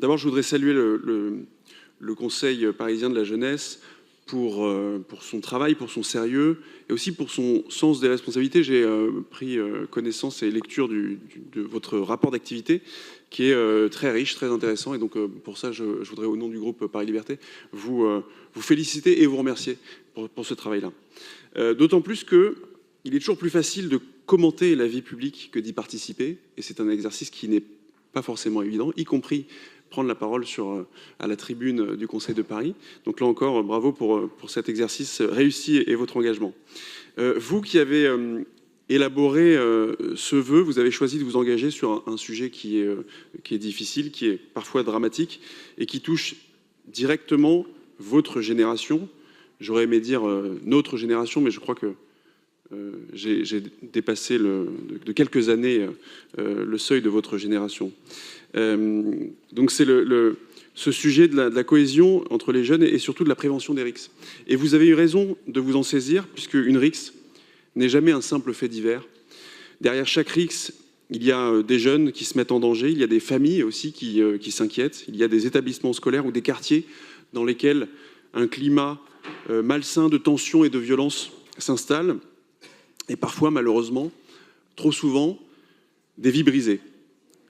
D'abord, je voudrais saluer le Conseil parisien de la jeunesse pour son travail, pour son sérieux et aussi pour son sens des responsabilités. J'ai pris connaissance et lecture de votre rapport d'activité qui est très riche, très intéressant. Et donc, pour ça, je voudrais, au nom du groupe Paris Liberté, vous féliciter et vous remercier pour ce travail-là. D'autant plus qu'il est toujours plus facile de commenter la vie publique que d'y participer. Et c'est un exercice qui n'est pas forcément évident, y compris prendre la parole à la tribune du Conseil de Paris. Donc là encore, bravo pour cet exercice réussi et votre engagement. Vous qui avez élaboré ce vœu, vous avez choisi de vous engager sur un sujet qui est difficile, qui est parfois dramatique et qui touche directement votre génération. J'aurais aimé dire notre génération, mais je crois que j'ai dépassé de quelques années le seuil de votre génération. Donc c'est ce sujet de la cohésion entre les jeunes et surtout de la prévention des RICS. Et vous avez eu raison de vous en saisir, puisque une RICS n'est jamais un simple fait divers. Derrière chaque RICS, il y a des jeunes qui se mettent en danger, il y a des familles aussi qui s'inquiètent, il y a des établissements scolaires ou des quartiers dans lesquels un climat malsain de tension et de violence s'installe, et parfois, malheureusement, trop souvent, des vies brisées.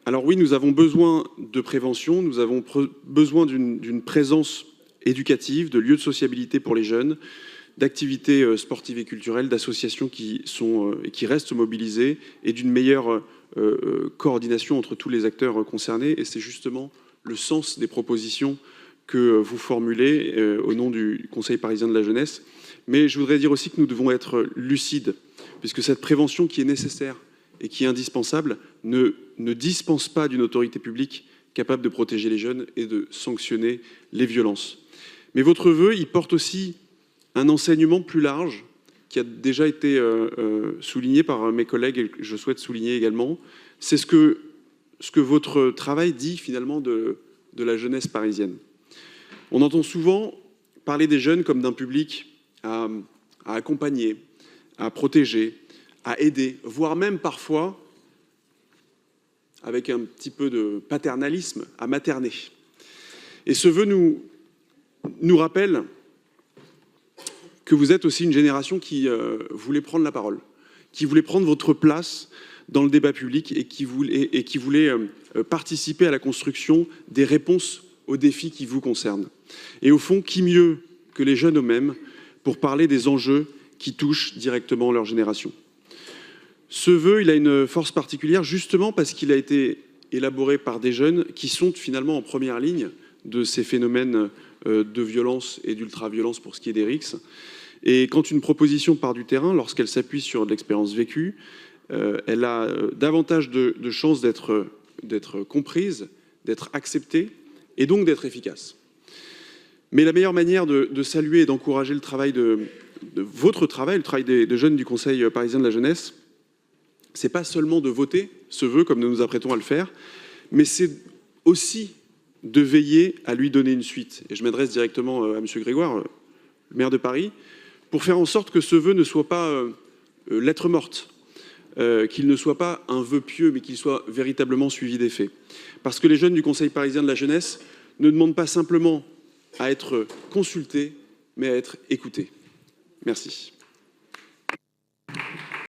Alors oui, nous avons besoin de prévention, nous avons besoin d'une présence éducative, de lieux de sociabilité pour les jeunes, d'activités sportives et culturelles, d'associations qui restent mobilisées et d'une meilleure coordination entre tous les acteurs concernés. Et c'est justement le sens des propositions que vous formulez au nom du Conseil parisien de la jeunesse. Mais je voudrais dire aussi que nous devons être lucides, puisque cette prévention qui est nécessaire et qui est indispensable ne dispense pas d'une autorité publique capable de protéger les jeunes et de sanctionner les violences. Mais votre vœu, il porte aussi un enseignement plus large qui a déjà été souligné par mes collègues et que je souhaite souligner également. C'est ce que votre travail dit finalement de la jeunesse parisienne. On entend souvent parler des jeunes comme d'un public à accompagner, à protéger, à aider, voire même parfois, avec un petit peu de paternalisme, à materner. Et ce vœu nous rappelle que vous êtes aussi une génération qui voulait prendre la parole, qui voulait prendre votre place dans le débat public et qui voulait participer à la construction des réponses aux défis qui vous concernent. Et au fond, qui mieux que les jeunes eux-mêmes pour parler des enjeux qui touchent directement leur génération. Ce vœu, il a une force particulière justement parce qu'il a été élaboré par des jeunes qui sont finalement en première ligne de ces phénomènes de violence et d'ultra-violence pour ce qui est des RICS. Et quand une proposition part du terrain, lorsqu'elle s'appuie sur de l'expérience vécue, elle a davantage de chances d'être comprise, d'être acceptée et donc d'être efficace. Mais la meilleure manière de saluer et d'encourager le travail votre travail, le travail des jeunes du Conseil parisien de la jeunesse, c'est pas seulement de voter ce vœu comme nous nous apprêtons à le faire, mais c'est aussi de veiller à lui donner une suite. Et je m'adresse directement à M. Grégoire, le maire de Paris, pour faire en sorte que ce vœu ne soit pas lettre morte, qu'il ne soit pas un vœu pieux, mais qu'il soit véritablement suivi des faits. Parce que les jeunes du Conseil parisien de la jeunesse ne demandent pas simplement à être consultés, mais à être écoutés. Merci.